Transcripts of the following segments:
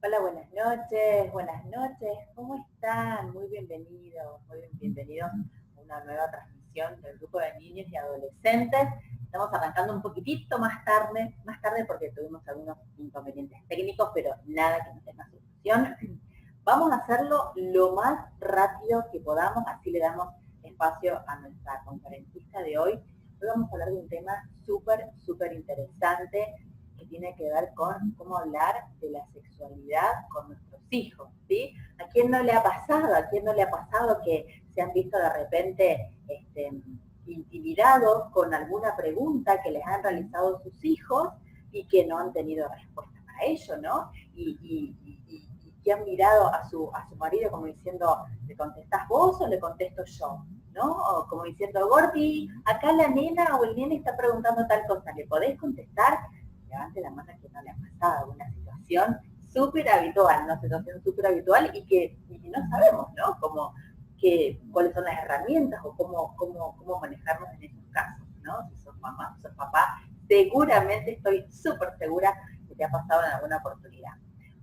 Hola, buenas noches, ¿cómo están? Muy bienvenidos a una nueva transmisión del grupo de niños y adolescentes. Estamos arrancando un poquitito más tarde porque tuvimos algunos inconvenientes técnicos, pero nada que no tenga solución. Vamos a hacerlo lo más rápido que podamos, así le damos espacio a nuestra conferencista de hoy. Hoy vamos a hablar de un tema súper interesante que tiene que ver con cómo hablar de la sexualidad con nuestros hijos, ¿sí? ¿A quién no le ha pasado? ¿A quién no le ha pasado que se han visto de repente intimidados con alguna pregunta que les han realizado sus hijos y que no han tenido respuesta para ello, ¿no? Y que han mirado a su marido como diciendo, ¿le contestás vos o le contesto yo? ¿No? O como diciendo, Gordi, acá la nena o el nene está preguntando tal cosa, ¿le podés contestar? Levante la mano que no le ha pasado una situación súper habitual, una situación súper habitual y que no sabemos, ¿no? Cuáles son las herramientas o cómo manejarnos en esos casos, ¿no? Si sos mamá, si sos papá, seguramente estoy súper segura que te ha pasado en alguna oportunidad.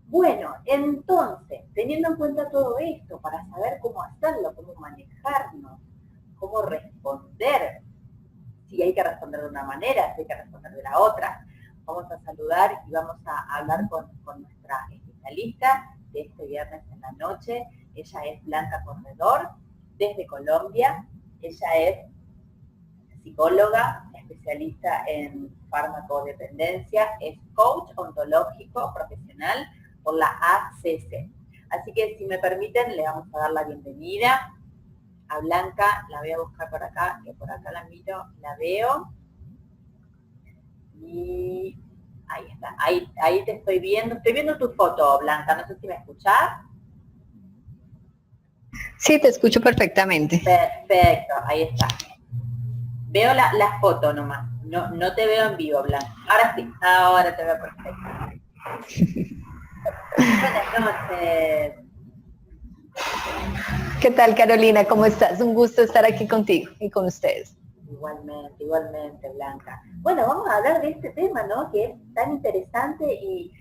Bueno, entonces, teniendo en cuenta todo esto, para saber cómo hacerlo, cómo manejarnos, cómo responder, si hay que responder de una manera, si hay que responder de la otra. Vamos a saludar y vamos a hablar con nuestra especialista de este viernes en la noche. Ella es Blanca Corredor, desde Colombia. Ella es psicóloga, especialista en farmacodependencia, es coach ontológico profesional por la ACC. Así que si me permiten, le vamos a dar la bienvenida a Blanca. La voy a buscar por acá, que por acá la miro, la veo. Y ahí está, ahí te estoy viendo tu foto, Blanca, no sé si me escuchás. Sí, te escucho perfectamente. Perfecto, ahí está. Veo la foto nomás, no te veo en vivo, Blanca. Ahora sí, ahora te veo perfecto. Buenas noches. ¿Qué tal, Carolina? ¿Cómo estás? Un gusto estar aquí contigo y con ustedes. Igualmente, Blanca. Bueno, vamos a hablar de este tema, ¿no? Que es tan interesante y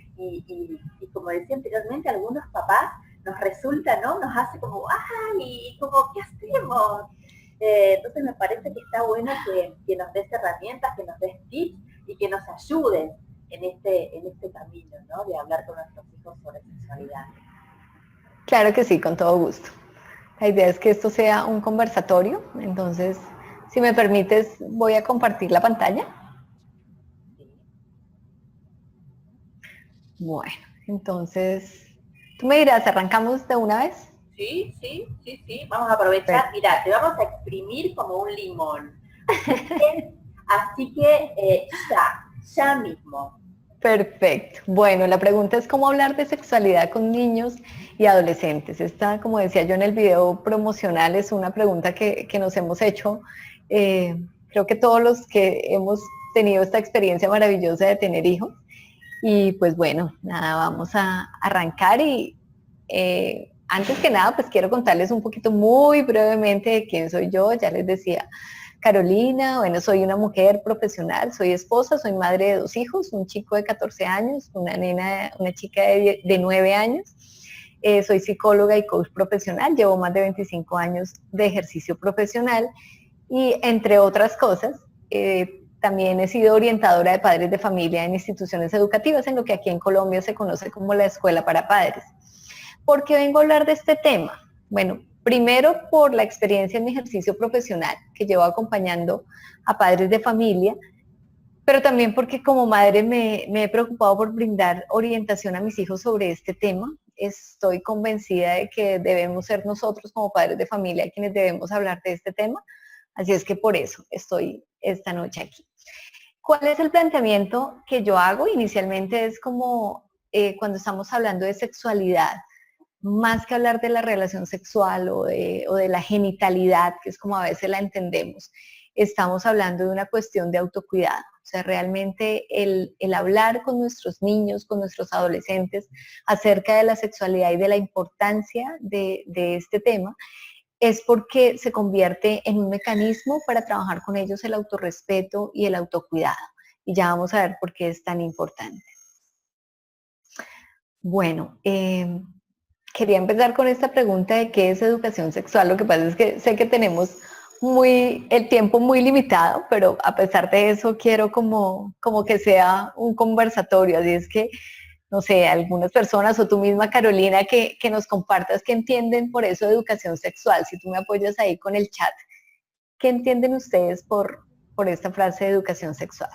como decía anteriormente, algunos papás nos resulta, ¿no? Nos hace como, ¡ay! Como, ¿qué hacemos? Entonces me parece que está bueno que nos des herramientas, que nos des tips y que nos ayudes en este camino, ¿no? De hablar con nuestros hijos sobre sexualidad. Claro que sí, con todo gusto. La idea es que esto sea un conversatorio, entonces, si me permites, voy a compartir la pantalla. Sí. Bueno, entonces, tú me dirás, ¿arrancamos de una vez? Sí. Vamos a aprovechar. Mira, te vamos a exprimir como un limón. Así que ya mismo. Perfecto. Bueno, la pregunta es cómo hablar de sexualidad con niños y adolescentes. Esta, como decía yo en el video promocional, es una pregunta que nos hemos hecho. Creo que todos los que hemos tenido esta experiencia maravillosa de tener hijos. Y pues bueno, nada, vamos a arrancar y antes que nada, pues quiero contarles un poquito muy brevemente de quién soy yo. Ya les decía, Carolina, bueno, soy una mujer profesional, soy esposa, soy madre de 2 hijos, un chico de 14 años, una chica de 9 años. Soy psicóloga y coach profesional, llevo más de 25 años de ejercicio profesional y entre otras cosas, también he sido orientadora de padres de familia en instituciones educativas, en lo que aquí en Colombia se conoce como la Escuela para Padres. ¿Por qué vengo a hablar de este tema? Bueno, primero por la experiencia en mi ejercicio profesional que llevo acompañando a padres de familia, pero también porque como madre me he preocupado por brindar orientación a mis hijos sobre este tema. Estoy convencida de que debemos ser nosotros como padres de familia quienes debemos hablar de este tema, así es que por eso estoy esta noche aquí. ¿Cuál es el planteamiento que yo hago? Inicialmente es como cuando estamos hablando de sexualidad, más que hablar de la relación sexual o de la genitalidad, que es como a veces la entendemos, estamos hablando de una cuestión de autocuidado. O sea, realmente el hablar con nuestros niños, con nuestros adolescentes acerca de la sexualidad y de la importancia de este tema, es porque se convierte en un mecanismo para trabajar con ellos el autorrespeto y el autocuidado. Y ya vamos a ver por qué es tan importante. Bueno, quería empezar con esta pregunta de qué es educación sexual. Lo que pasa es que sé que tenemos el tiempo muy limitado, pero a pesar de eso quiero como que sea un conversatorio. Así es que, no sé, algunas personas o tú misma, Carolina, que nos compartas qué entienden por eso de educación sexual. Si tú me apoyas ahí con el chat, ¿qué entienden ustedes por esta frase de educación sexual?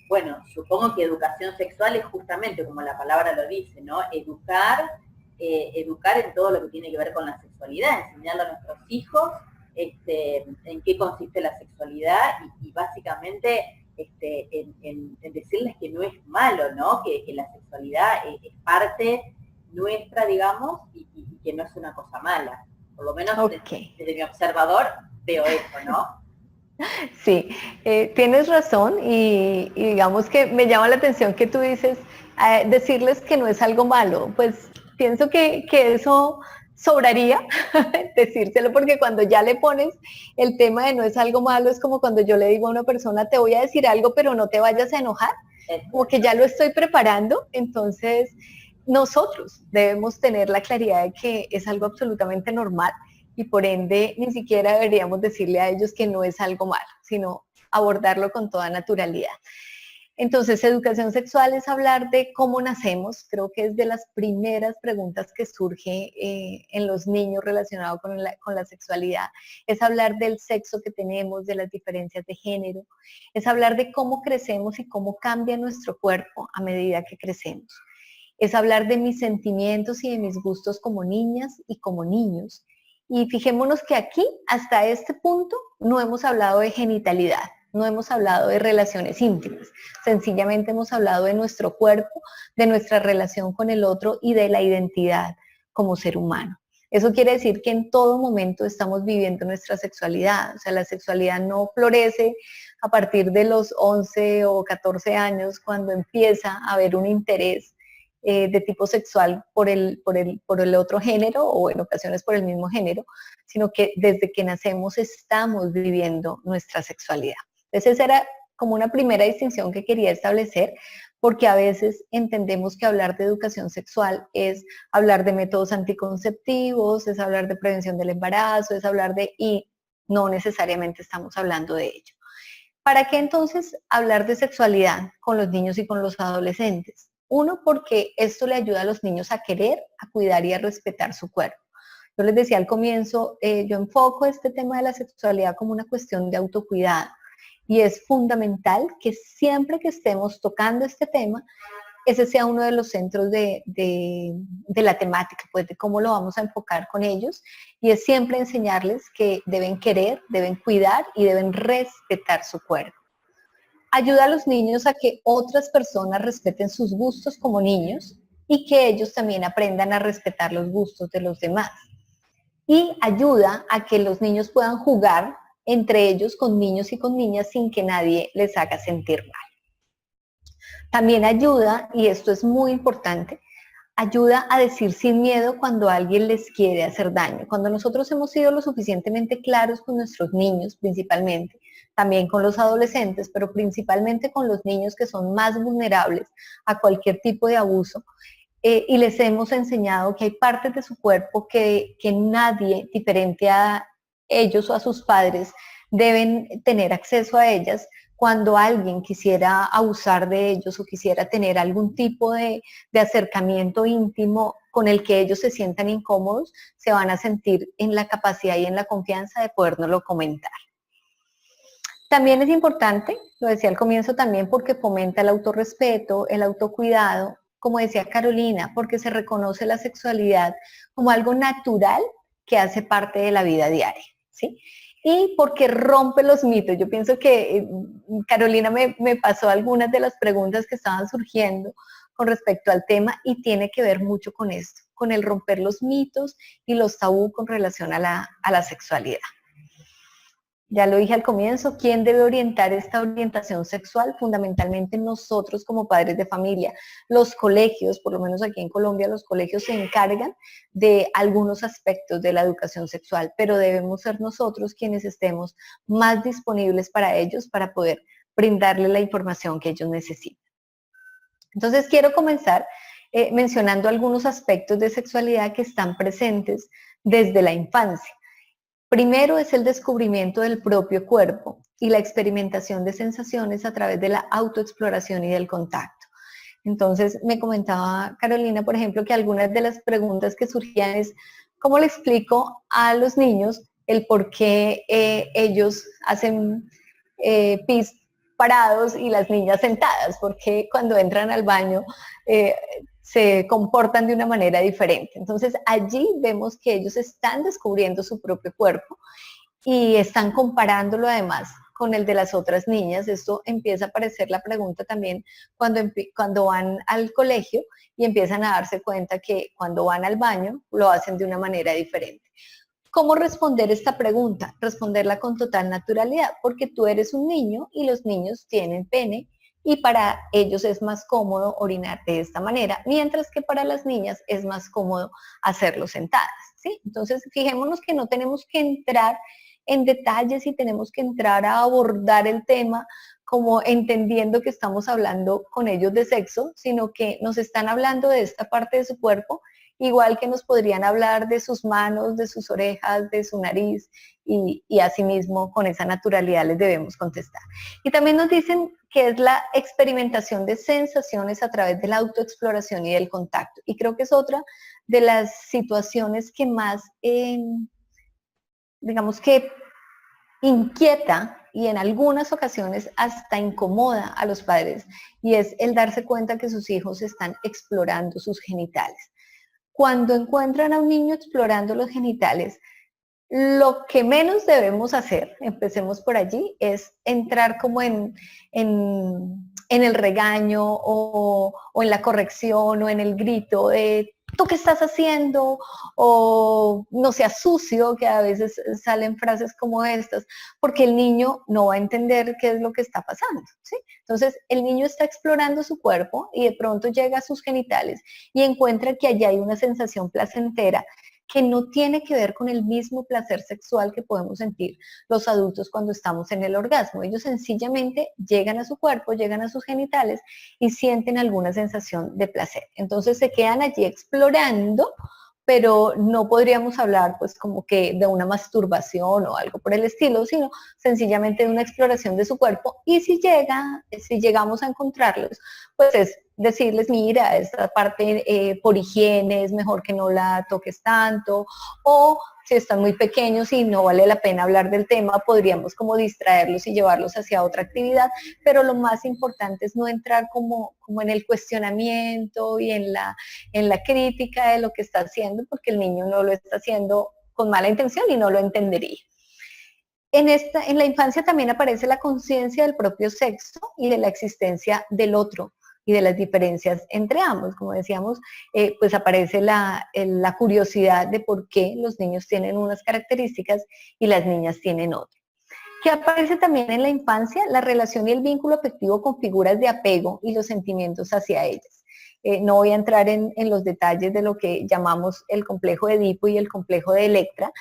Bueno, supongo que educación sexual es justamente como la palabra lo dice, ¿no? Educar en todo lo que tiene que ver con la sexualidad, enseñarle a nuestros hijos en qué consiste la sexualidad y básicamente en decirles que no es malo, ¿no? Que la sexualidad es parte nuestra, digamos, y que no es una cosa mala. Por lo menos Okay. desde mi observador veo eso, ¿no? Sí, tienes razón y digamos que me llama la atención que tú dices, decirles que no es algo malo. Pues pienso que eso sobraría decírselo, porque cuando ya le pones el tema de no es algo malo, es como cuando yo le digo a una persona, te voy a decir algo, pero no te vayas a enojar, como que ya lo estoy preparando. Entonces nosotros debemos tener la claridad de que es algo absolutamente normal y por ende ni siquiera deberíamos decirle a ellos que no es algo malo, sino abordarlo con toda naturalidad. Entonces, educación sexual es hablar de cómo nacemos. Creo que es de las primeras preguntas que surge en los niños relacionado con la sexualidad. Es hablar del sexo que tenemos, de las diferencias de género. Es hablar de cómo crecemos y cómo cambia nuestro cuerpo a medida que crecemos. Es hablar de mis sentimientos y de mis gustos como niñas y como niños. Y fijémonos que aquí, hasta este punto, no hemos hablado de genitalidad, no hemos hablado de relaciones íntimas, sencillamente hemos hablado de nuestro cuerpo, de nuestra relación con el otro y de la identidad como ser humano. Eso quiere decir que en todo momento estamos viviendo nuestra sexualidad, o sea, la sexualidad no florece a partir de los 11 o 14 años cuando empieza a haber un interés de tipo sexual por el otro género o en ocasiones por el mismo género, sino que desde que nacemos estamos viviendo nuestra sexualidad. Entonces esa era como una primera distinción que quería establecer, porque a veces entendemos que hablar de educación sexual es hablar de métodos anticonceptivos, es hablar de prevención del embarazo, es hablar y no necesariamente estamos hablando de ello. ¿Para qué entonces hablar de sexualidad con los niños y con los adolescentes? Uno, porque esto le ayuda a los niños a querer, a cuidar y a respetar su cuerpo. Yo les decía al comienzo, yo enfoco este tema de la sexualidad como una cuestión de autocuidado y es fundamental que siempre que estemos tocando este tema, ese sea uno de los centros de la temática, pues de cómo lo vamos a enfocar con ellos, y es siempre enseñarles que deben querer, deben cuidar y deben respetar su cuerpo. Ayuda a los niños a que otras personas respeten sus gustos como niños y que ellos también aprendan a respetar los gustos de los demás. Y ayuda a que los niños puedan jugar entre ellos con niños y con niñas sin que nadie les haga sentir mal. También ayuda, y esto es muy importante, ayuda a decir sin miedo cuando alguien les quiere hacer daño. Cuando nosotros hemos sido lo suficientemente claros con nuestros niños, principalmente, también con los adolescentes, pero principalmente con los niños que son más vulnerables a cualquier tipo de abuso, y les hemos enseñado que hay partes de su cuerpo que nadie diferente a ellos o a sus padres deben tener acceso a ellas. Cuando alguien quisiera abusar de ellos o quisiera tener algún tipo de acercamiento íntimo con el que ellos se sientan incómodos, se van a sentir en la capacidad y en la confianza de podérnoslo comentar. También es importante, lo decía al comienzo también, porque fomenta el autorrespeto, el autocuidado, como decía Carolina, porque se reconoce la sexualidad como algo natural que hace parte de la vida diaria, ¿sí? Y porque rompe los mitos. Yo pienso que Carolina me pasó algunas de las preguntas que estaban surgiendo con respecto al tema y tiene que ver mucho con esto, con el romper los mitos y los tabú con relación a la sexualidad. Ya lo dije al comienzo, ¿quién debe orientar esta orientación sexual? Fundamentalmente nosotros como padres de familia. Los colegios, por lo menos aquí en Colombia, los colegios se encargan de algunos aspectos de la educación sexual, pero debemos ser nosotros quienes estemos más disponibles para ellos para poder brindarles la información que ellos necesitan. Entonces quiero comenzar mencionando algunos aspectos de sexualidad que están presentes desde la infancia. Primero es el descubrimiento del propio cuerpo y la experimentación de sensaciones a través de la autoexploración y del contacto. Entonces me comentaba Carolina, por ejemplo, que algunas de las preguntas que surgían es, ¿cómo le explico a los niños el por qué ellos hacen pis parados y las niñas sentadas? Porque cuando entran al baño se comportan de una manera diferente. Entonces allí vemos que ellos están descubriendo su propio cuerpo y están comparándolo además con el de las otras niñas. Esto empieza a aparecer la pregunta también cuando van al colegio y empiezan a darse cuenta que cuando van al baño lo hacen de una manera diferente. ¿Cómo responder esta pregunta? Responderla con total naturalidad, porque tú eres un niño y los niños tienen pene y para ellos es más cómodo orinar de esta manera, mientras que para las niñas es más cómodo hacerlo sentadas, ¿sí? Entonces, fijémonos que no tenemos que entrar en detalles y tenemos que entrar a abordar el tema como entendiendo que estamos hablando con ellos de sexo, sino que nos están hablando de esta parte de su cuerpo, igual que nos podrían hablar de sus manos, de sus orejas, de su nariz, y asimismo con esa naturalidad les debemos contestar. Y también nos dicen que es la experimentación de sensaciones a través de la autoexploración y del contacto. Y creo que es otra de las situaciones que más, digamos que inquieta y en algunas ocasiones hasta incomoda a los padres, y es el darse cuenta que sus hijos están explorando sus genitales. Cuando encuentran a un niño explorando los genitales, lo que menos debemos hacer, empecemos por allí, es entrar como en el regaño o en la corrección o en el grito de ¿tú qué estás haciendo? O no seas sucio, que a veces salen frases como estas, porque el niño no va a entender qué es lo que está pasando, ¿sí? Entonces, el niño está explorando su cuerpo y de pronto llega a sus genitales y encuentra que allá hay una sensación placentera que no tiene que ver con el mismo placer sexual que podemos sentir los adultos cuando estamos en el orgasmo. Ellos sencillamente llegan a su cuerpo, llegan a sus genitales y sienten alguna sensación de placer. Entonces se quedan allí explorando, pero no podríamos hablar pues como que de una masturbación o algo por el estilo, sino sencillamente de una exploración de su cuerpo. Y si llegamos a encontrarlos, pues es decirles, mira, esta parte por higiene es mejor que no la toques tanto, o si están muy pequeños y no vale la pena hablar del tema, podríamos como distraerlos y llevarlos hacia otra actividad, pero lo más importante es no entrar como en el cuestionamiento y en la crítica de lo que está haciendo, porque el niño no lo está haciendo con mala intención y no lo entendería. En la infancia también aparece la conciencia del propio sexo y de la existencia del otro y de las diferencias entre ambos. Como decíamos, pues aparece la curiosidad de por qué los niños tienen unas características y las niñas tienen otras. ¿Qué aparece también en la infancia? La relación y el vínculo afectivo con figuras de apego y los sentimientos hacia ellas. No voy a entrar en los detalles de lo que llamamos el complejo de Edipo y el complejo de Electra,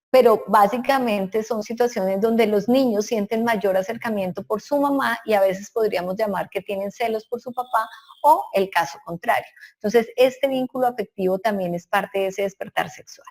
pero básicamente son situaciones donde los niños sienten mayor acercamiento por su mamá y a veces podríamos llamar que tienen celos por su papá o el caso contrario. Entonces, este vínculo afectivo también es parte de ese despertar sexual.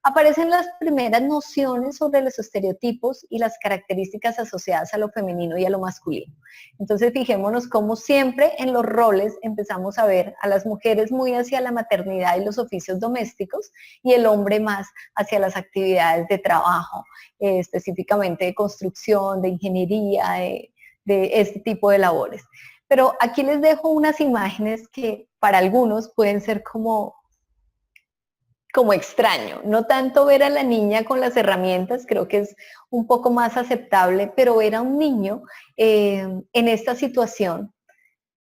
Aparecen las primeras nociones sobre los estereotipos y las características asociadas a lo femenino y a lo masculino. Entonces, fijémonos cómo siempre en los roles empezamos a ver a las mujeres muy hacia la maternidad y los oficios domésticos y el hombre más hacia las actividades de trabajo, específicamente de construcción, de ingeniería, de este tipo de labores. Pero aquí les dejo unas imágenes que para algunos pueden ser como extraño, no tanto ver a la niña con las herramientas, creo que es un poco más aceptable, pero ver a un niño en esta situación,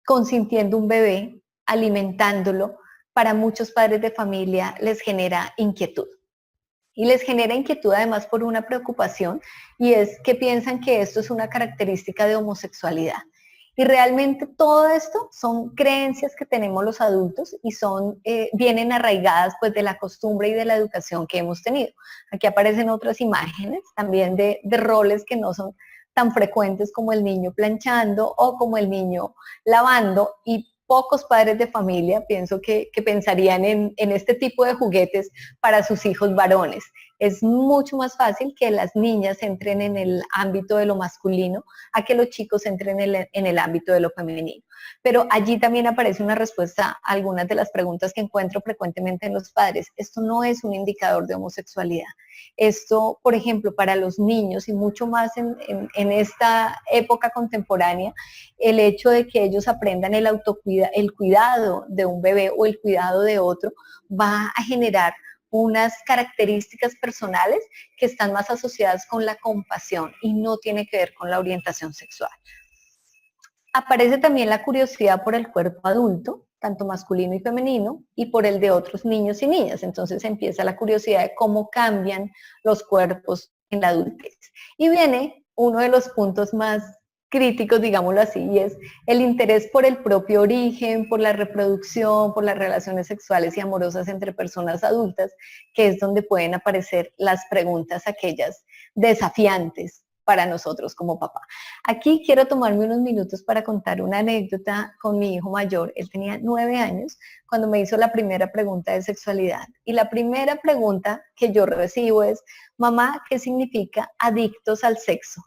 consintiendo un bebé, alimentándolo, para muchos padres de familia les genera inquietud. Y les genera inquietud además por una preocupación, y es que piensan que esto es una característica de homosexualidad. Y realmente todo esto son creencias que tenemos los adultos y vienen arraigadas pues de la costumbre y de la educación que hemos tenido. Aquí aparecen otras imágenes también de roles que no son tan frecuentes como el niño planchando o como el niño lavando, y pocos padres de familia, pienso que pensarían en este tipo de juguetes para sus hijos varones. Es mucho más fácil que las niñas entren en el ámbito de lo masculino a que los chicos entren en el ámbito de lo femenino. Pero allí también aparece una respuesta a algunas de las preguntas que encuentro frecuentemente en los padres. Esto no es un indicador de homosexualidad. Esto, por ejemplo, para los niños y mucho más en esta época contemporánea, el hecho de que ellos aprendan el cuidado de un bebé o el cuidado de otro va a generar unas características personales que están más asociadas con la compasión y no tiene que ver con la orientación sexual. Aparece también la curiosidad por el cuerpo adulto, tanto masculino y femenino, y por el de otros niños y niñas. Entonces empieza la curiosidad de cómo cambian los cuerpos en la adultez. Y viene uno de los puntos más críticos, digámoslo así, y es el interés por el propio origen, por la reproducción, por las relaciones sexuales y amorosas entre personas adultas, que es donde pueden aparecer las preguntas aquellas desafiantes para nosotros como papá. Aquí quiero tomarme unos minutos para contar una anécdota con mi hijo mayor. Él tenía 9 años cuando me hizo la primera pregunta de sexualidad. Y la primera pregunta que yo recibo es, mamá, ¿qué significa adictos al sexo?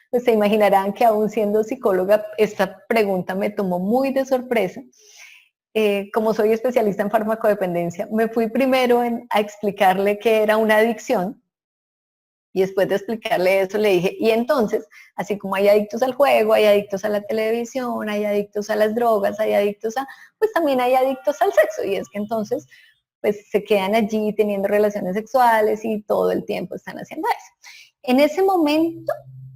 Pues se imaginarán que aún siendo psicóloga, esta pregunta me tomó muy de sorpresa. Como soy especialista en farmacodependencia, me fui primero a explicarle qué era una adicción. Y después de explicarle eso, le dije, y entonces, así como hay adictos al juego, hay adictos a la televisión, hay adictos a las drogas, hay adictos pues también hay adictos al sexo. Y es que entonces, pues se quedan allí teniendo relaciones sexuales y todo el tiempo están haciendo eso. En ese momento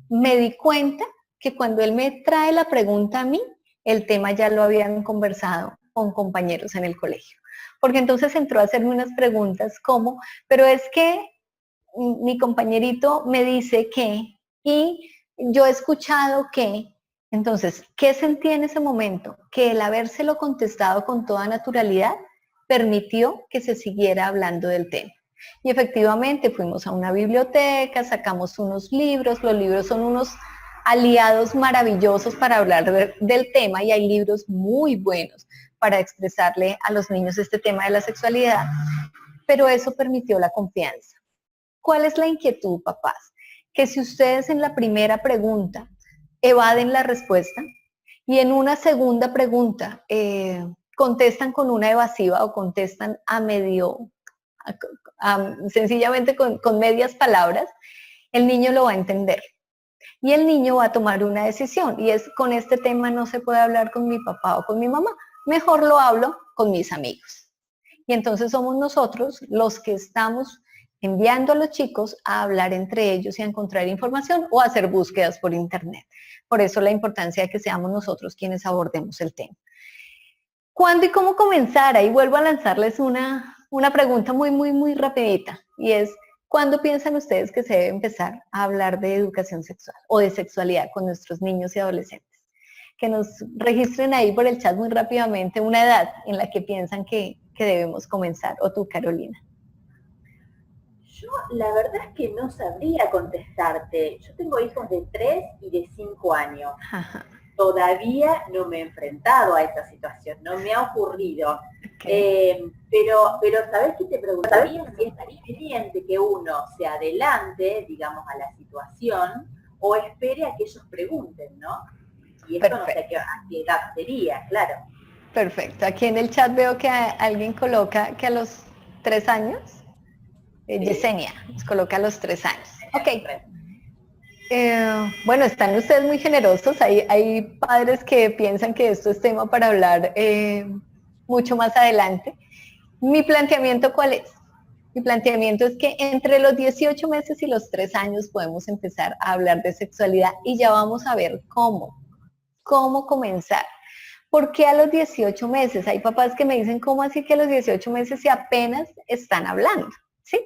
me di cuenta que cuando él me trae la pregunta a mí, el tema ya lo habían conversado con compañeros en el colegio. Porque entonces entró a hacerme unas preguntas como, pero es que mi compañerito me dice que, y yo he escuchado que, entonces, ¿qué sentí en ese momento? Que el habérselo contestado con toda naturalidad permitió que se siguiera hablando del tema. Y efectivamente fuimos a una biblioteca, sacamos unos libros, los libros son unos aliados maravillosos para hablar del tema y hay libros muy buenos para expresarle a los niños este tema de la sexualidad, pero eso permitió la confianza. ¿Cuál es la inquietud, papás? Que si ustedes en la primera pregunta evaden la respuesta y en una segunda pregunta contestan con una evasiva o contestan a medio, sencillamente con medias palabras, el niño lo va a entender. Y el niño va a tomar una decisión y es, con este tema no se puede hablar con mi papá o con mi mamá, mejor lo hablo con mis amigos. Y entonces somos nosotros los que estamos enviando a los chicos a hablar entre ellos y a encontrar información o a hacer búsquedas por internet. Por eso la importancia de que seamos nosotros quienes abordemos el tema. ¿Cuándo y cómo comenzar? Ahí vuelvo a lanzarles una pregunta muy rapidita y es, ¿cuándo piensan ustedes que se debe empezar a hablar de educación sexual o de sexualidad con nuestros niños y adolescentes? Que nos registren ahí por el chat muy rápidamente una edad en la que piensan que debemos comenzar. O tú, Carolina. Yo la verdad es que no sabría contestarte. Yo tengo hijos de 3 y de 5 años. Ajá. Todavía no me he enfrentado a esa situación, no me ha ocurrido. Okay. Pero ¿sabés qué te preguntaría? Si es conveniente que uno se adelante, digamos, a la situación o espere a que ellos pregunten, ¿no? Y esto no sé a qué edad sería, claro. Perfecto. Aquí en el chat veo que alguien coloca que a los 3 años. Sí. Yesenia nos coloca a los 3 años. Ok. Bueno, están ustedes muy generosos. Hay padres que piensan que esto es tema para hablar mucho más adelante. Mi planteamiento, ¿cuál es? Mi planteamiento es que entre los 18 meses y los 3 años podemos empezar a hablar de sexualidad y ya vamos a ver cómo comenzar. ¿Por qué a los 18 meses? Hay papás que me dicen, ¿cómo así que a los 18 meses si apenas están hablando? ¿Sí?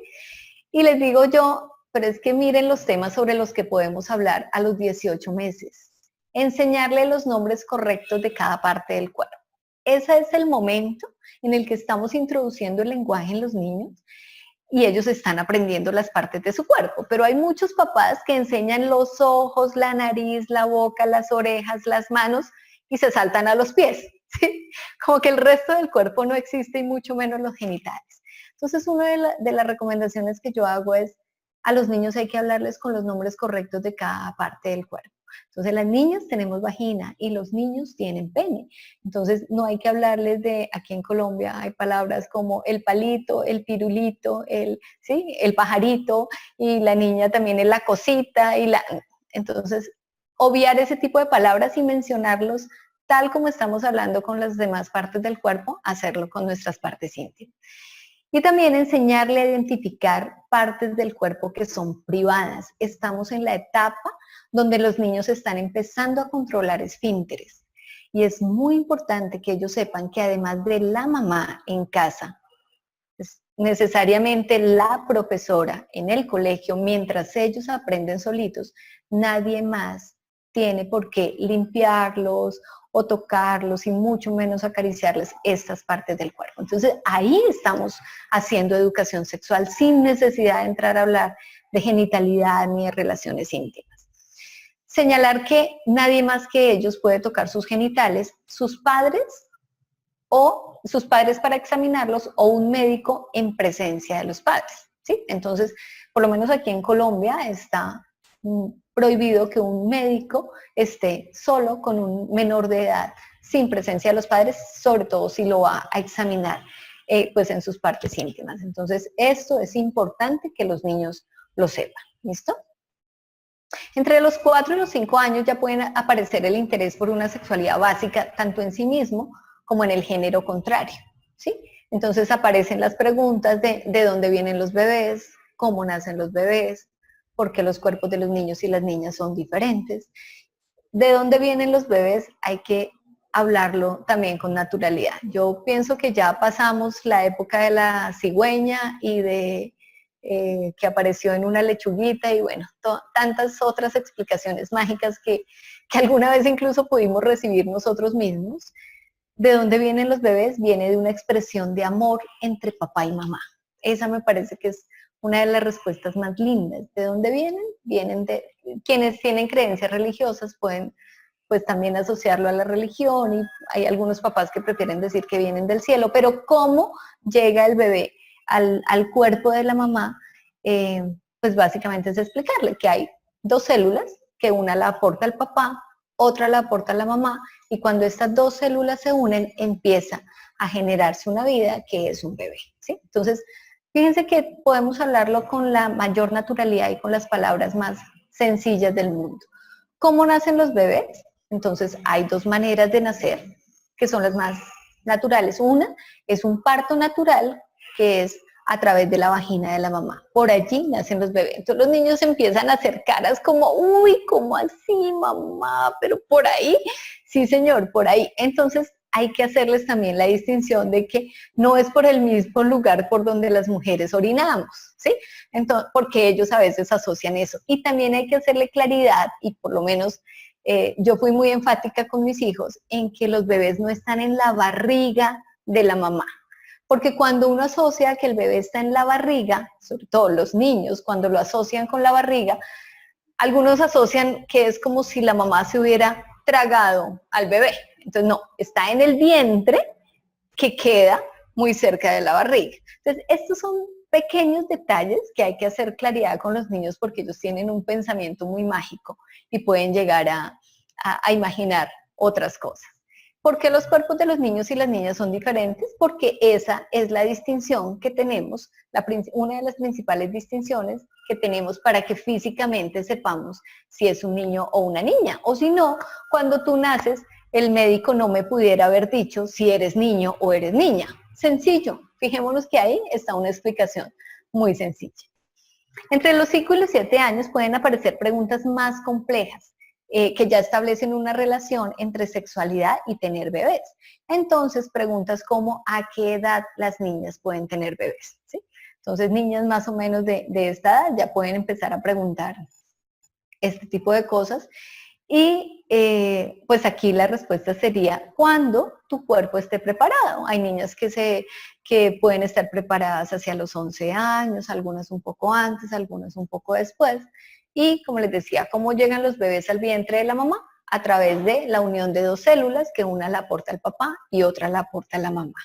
Y les digo yo, pero es que miren los temas sobre los que podemos hablar a los 18 meses. Enseñarle los nombres correctos de cada parte del cuerpo. Ese es el momento en el que estamos introduciendo el lenguaje en los niños y ellos están aprendiendo las partes de su cuerpo. Pero hay muchos papás que enseñan los ojos, la nariz, la boca, las orejas, las manos y se saltan a los pies. ¿sí? Como que el resto del cuerpo no existe y mucho menos los genitales. Entonces, una de las recomendaciones que yo hago es, a los niños hay que hablarles con los nombres correctos de cada parte del cuerpo. Entonces, las niñas tenemos vagina y los niños tienen pene. Entonces, no hay que hablarles de, aquí en Colombia hay palabras como el palito, el pirulito, ¿sí? El pajarito, y la niña también es la cosita, entonces, obviar ese tipo de palabras y mencionarlos tal como estamos hablando con las demás partes del cuerpo, hacerlo con nuestras partes íntimas. Y también enseñarle a identificar partes del cuerpo que son privadas. Estamos en la etapa donde los niños están empezando a controlar esfínteres. Y es muy importante que ellos sepan que además de la mamá en casa, necesariamente la profesora en el colegio, mientras ellos aprenden solitos, nadie más tiene por qué limpiarlos o tocarlos y mucho menos acariciarles estas partes del cuerpo. Entonces ahí estamos haciendo educación sexual sin necesidad de entrar a hablar de genitalidad ni de relaciones íntimas. Señalar que nadie más que ellos puede tocar sus genitales, sus padres para examinarlos o un médico en presencia de los padres, ¿sí? Entonces, por lo menos aquí en Colombia está prohibido que un médico esté solo con un menor de edad sin presencia de los padres, sobre todo si lo va a examinar pues en sus partes íntimas. Entonces, esto es importante que los niños lo sepan, ¿listo? Entre los 4 y los 5 años ya pueden aparecer el interés por una sexualidad básica, tanto en sí mismo como en el género contrario, ¿sí? Entonces aparecen las preguntas de dónde vienen los bebés, cómo nacen los bebés, por qué los cuerpos de los niños y las niñas son diferentes. De dónde vienen los bebés hay que hablarlo también con naturalidad. Yo pienso que ya pasamos la época de la cigüeña y de que apareció en una lechuguita y bueno, tantas otras explicaciones mágicas que alguna vez incluso pudimos recibir nosotros mismos. ¿De dónde vienen los bebés? Viene de una expresión de amor entre papá y mamá. Esa me parece que es una de las respuestas más lindas. ¿De dónde vienen? Vienen de quienes tienen creencias religiosas, pueden pues también asociarlo a la religión y hay algunos papás que prefieren decir que vienen del cielo, pero cómo llega el bebé al cuerpo de la mamá, pues básicamente es explicarle que hay dos células, que una la aporta el papá, otra la aporta la mamá, y cuando estas dos células se unen, empieza a generarse una vida que es un bebé, ¿sí? Entonces, fíjense que podemos hablarlo con la mayor naturalidad y con las palabras más sencillas del mundo. ¿Cómo nacen los bebés? Entonces, hay dos maneras de nacer, que son las más naturales. Una es un parto natural, que es a través de la vagina de la mamá. Por allí nacen los bebés. Entonces los niños empiezan a hacer caras como, uy, ¿cómo así, mamá? Pero por ahí, sí, señor, por ahí. Entonces hay que hacerles también la distinción de que no es por el mismo lugar por donde las mujeres orinamos, ¿sí? Entonces, porque ellos a veces asocian eso. Y también hay que hacerle claridad, y por lo menos yo fui muy enfática con mis hijos, en que los bebés no están en la barriga de la mamá. Porque cuando uno asocia que el bebé está en la barriga, sobre todo los niños, cuando lo asocian con la barriga, algunos asocian que es como si la mamá se hubiera tragado al bebé. Entonces, no, está en el vientre que queda muy cerca de la barriga. Entonces, estos son pequeños detalles que hay que hacer claridad con los niños porque ellos tienen un pensamiento muy mágico y pueden llegar a imaginar otras cosas. ¿Por qué los cuerpos de los niños y las niñas son diferentes? Porque esa es la distinción que tenemos, una de las principales distinciones que tenemos para que físicamente sepamos si es un niño o una niña. O si no, cuando tú naces, el médico no me pudiera haber dicho si eres niño o eres niña. Sencillo, fijémonos que ahí está una explicación muy sencilla. Entre los 5 y los 7 años pueden aparecer preguntas más complejas. Que ya establecen una relación entre sexualidad y tener bebés. Entonces, preguntas como ¿a qué edad las niñas pueden tener bebés? ¿Sí? Entonces, niñas más o menos de esta edad ya pueden empezar a preguntar este tipo de cosas. Y pues aquí la respuesta sería cuando tu cuerpo esté preparado. Hay niñas que pueden estar preparadas hacia los 11 años, algunas un poco antes, algunas un poco después. Y como les decía, ¿cómo llegan los bebés al vientre de la mamá? a través de la unión de dos células, que una la aporta el papá y otra la aporta la mamá.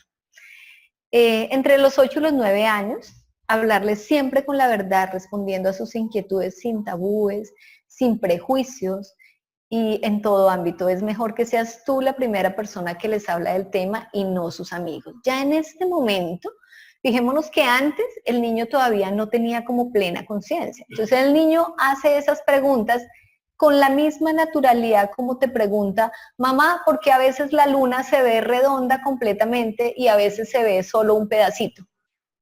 Entre los 8 y los 9 años, hablarles siempre con la verdad, respondiendo a sus inquietudes sin tabúes, sin prejuicios y en todo ámbito. Es mejor que seas tú la primera persona que les habla del tema y no sus amigos. Ya en este momento, fijémonos que antes el niño todavía no tenía como plena conciencia. Entonces el niño hace esas preguntas con la misma naturalidad como te pregunta, mamá, ¿por qué a veces la luna se ve redonda completamente y a veces se ve solo un pedacito?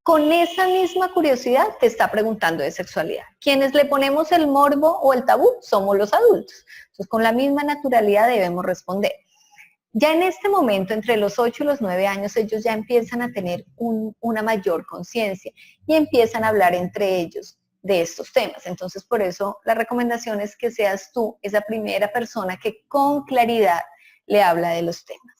Con esa misma curiosidad te está preguntando de sexualidad. Quienes le ponemos el morbo o el tabú somos los adultos. Entonces, con la misma naturalidad debemos responder. Ya en este momento, entre los 8 y los 9 años, ellos ya empiezan a tener una mayor conciencia y empiezan a hablar entre ellos de estos temas. Entonces, por eso la recomendación es que seas tú esa primera persona que con claridad le habla de los temas.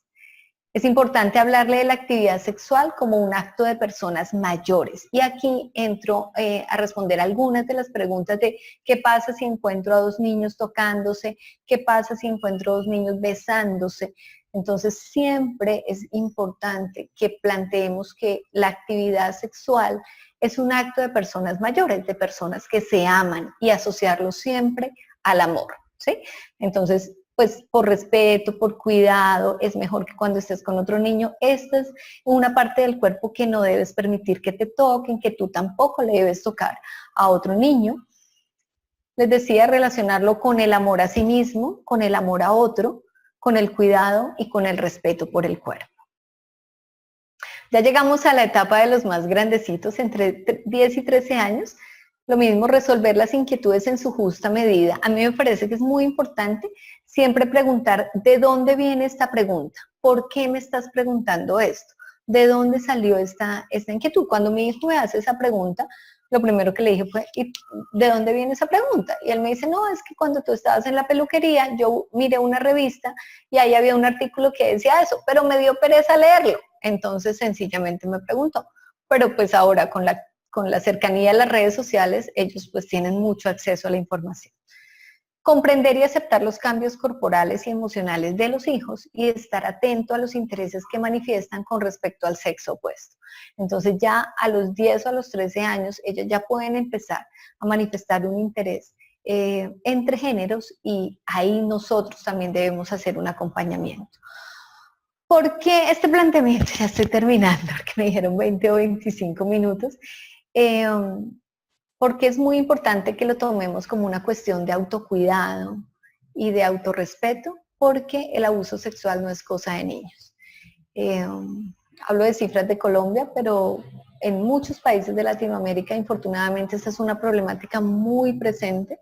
Es importante hablarle de la actividad sexual como un acto de personas mayores. Y aquí entro a responder algunas de las preguntas de qué pasa si encuentro a dos niños tocándose, qué pasa si encuentro a dos niños besándose. Entonces siempre es importante que planteemos que la actividad sexual es un acto de personas mayores, de personas que se aman y asociarlo siempre al amor, ¿sí? Entonces, pues por respeto, por cuidado, es mejor que cuando estés con otro niño. Esta es una parte del cuerpo que no debes permitir que te toquen, que tú tampoco le debes tocar a otro niño. Les decía relacionarlo con el amor a sí mismo, con el amor a otro, con el cuidado y con el respeto por el cuerpo. Ya llegamos a la etapa de los más grandecitos, entre 10 y 13 años. Lo mismo, resolver las inquietudes en su justa medida. A mí me parece que es muy importante siempre preguntar de dónde viene esta pregunta, por qué me estás preguntando esto, de dónde salió esta inquietud. Cuando mi hijo me hace esa pregunta, lo primero que le dije fue, ¿y de dónde viene esa pregunta? Y él me dice, no, es que cuando tú estabas en la peluquería, yo miré una revista y ahí había un artículo que decía eso, pero me dio pereza leerlo. Entonces sencillamente me preguntó, pero pues ahora con la cercanía de las redes sociales, ellos pues tienen mucho acceso a la información. Comprender y aceptar los cambios corporales y emocionales de los hijos y estar atento a los intereses que manifiestan con respecto al sexo opuesto. Entonces ya a los 10 o a los 13 años, ellos ya pueden empezar a manifestar un interés entre géneros y ahí nosotros también debemos hacer un acompañamiento. ¿Por qué este planteamiento? Ya estoy terminando, porque me dijeron 20 o 25 minutos. Porque es muy importante que lo tomemos como una cuestión de autocuidado y de autorrespeto, porque el abuso sexual no es cosa de niños. Hablo de cifras de Colombia, pero en muchos países de Latinoamérica, infortunadamente, esta es una problemática muy presente.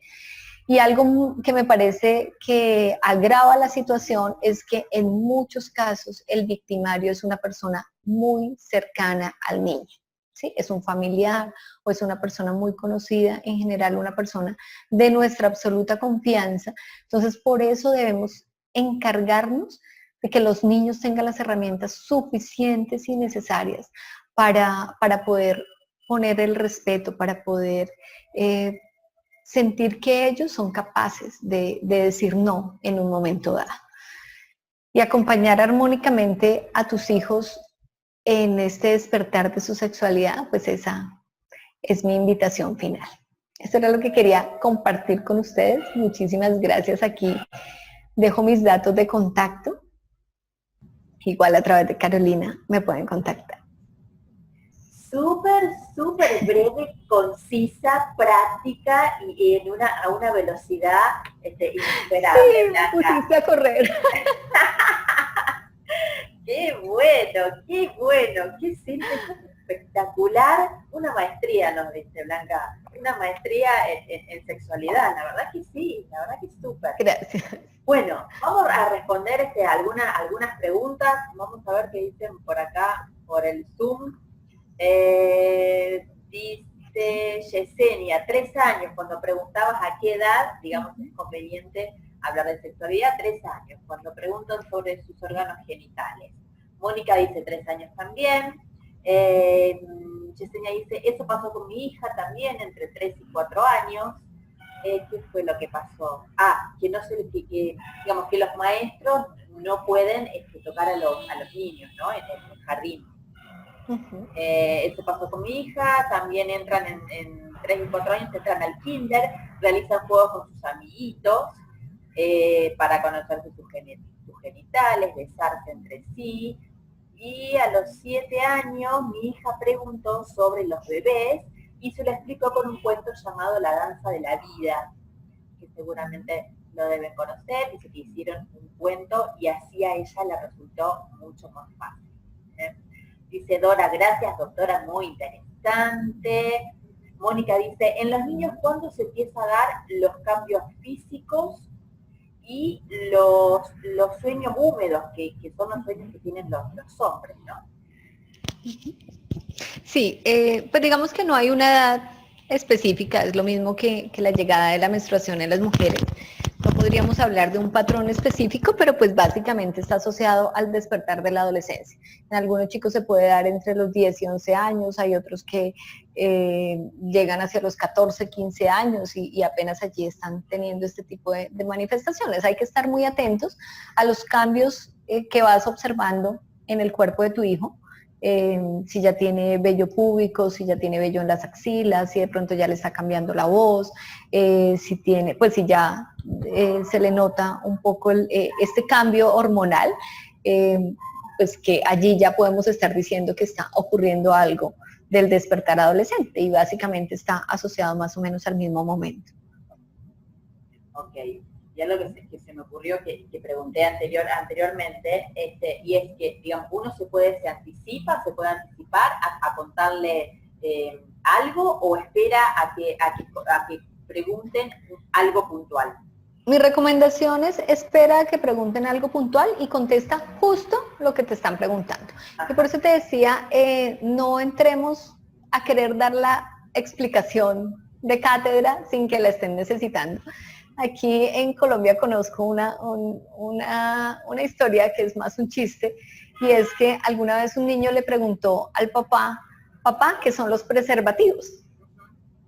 Y algo que me parece que agrava la situación es que en muchos casos el victimario es una persona muy cercana al niño. ¿Sí? Es un familiar o es una persona muy conocida, en general una persona de nuestra absoluta confianza. Entonces, por eso debemos encargarnos de que los niños tengan las herramientas suficientes y necesarias para poder poner el respeto, para poder sentir que ellos son capaces de decir no en un momento dado. Y acompañar armónicamente a tus hijos en este despertar de su sexualidad, pues esa es mi invitación final. Esto era lo que quería compartir con ustedes. Muchísimas gracias. Aquí dejo mis datos de contacto. Igual a través de Carolina me pueden contactar. Súper, súper breve, concisa, práctica y a una velocidad insuperable. Sí, me pusiste a correr. Qué bueno, qué síntesis espectacular. Una maestría nos dice Blanca, una maestría en sexualidad, la verdad que sí, la verdad que súper. Gracias. Bueno, vamos a responder algunas preguntas, vamos a ver qué dicen por acá, por el Zoom. Dice Yesenia, 3 años, cuando preguntabas a qué edad, digamos, es conveniente hablar de sexualidad, 3 años, cuando preguntan sobre sus órganos genitales. Mónica dice 3 años también. Yesenia dice, eso pasó con mi hija también, entre 3 y 4 años. ¿Qué fue lo que pasó? Que no se, digamos que los maestros no pueden tocar a los niños, ¿no? En el jardín. Uh-huh. Eso pasó con mi hija, también entran en 3 y 4 años, entran al kinder, realizan juegos con sus amiguitos para conocerse sus genitales, besarse entre sí. Y a los 7 años mi hija preguntó sobre los bebés y se lo explicó con un cuento llamado La danza de la vida, que seguramente lo deben conocer, y que hicieron un cuento y así a ella le resultó mucho más fácil. Dice Dora, gracias doctora, muy interesante. Mónica dice, en los niños, ¿cuándo se empieza a dar los cambios físicos y los sueños húmedos, que son los sueños que tienen los hombres, ¿no? Sí, pues digamos que no hay una edad específica, es lo mismo que la llegada de la menstruación en las mujeres. No podríamos hablar de un patrón específico, pero pues básicamente está asociado al despertar de la adolescencia. En algunos chicos se puede dar entre los 10 y 11 años, hay otros que llegan hacia los 14, 15 años y apenas allí están teniendo este tipo de manifestaciones. Hay que estar muy atentos a los cambios que vas observando en el cuerpo de tu hijo. Si ya tiene vello púbico, si ya tiene vello en las axilas, si de pronto ya le está cambiando la voz, si tiene, pues si ya se le nota un poco este cambio hormonal, pues que allí ya podemos estar diciendo que está ocurriendo algo del despertar adolescente y básicamente está asociado más o menos al mismo momento. Ok. Y algo que se me ocurrió que pregunté anteriormente, y es que, digamos, uno se puede anticipar a contarle algo, o espera a que pregunten algo puntual. Mi recomendación es espera a que pregunten algo puntual y contesta justo lo que te están preguntando. Ajá. Y por eso te decía, no entremos a querer dar la explicación de cátedra sin que la estén necesitando. Aquí en Colombia conozco una historia que es más un chiste, y es que alguna vez un niño le preguntó al papá, ¿qué son los preservativos?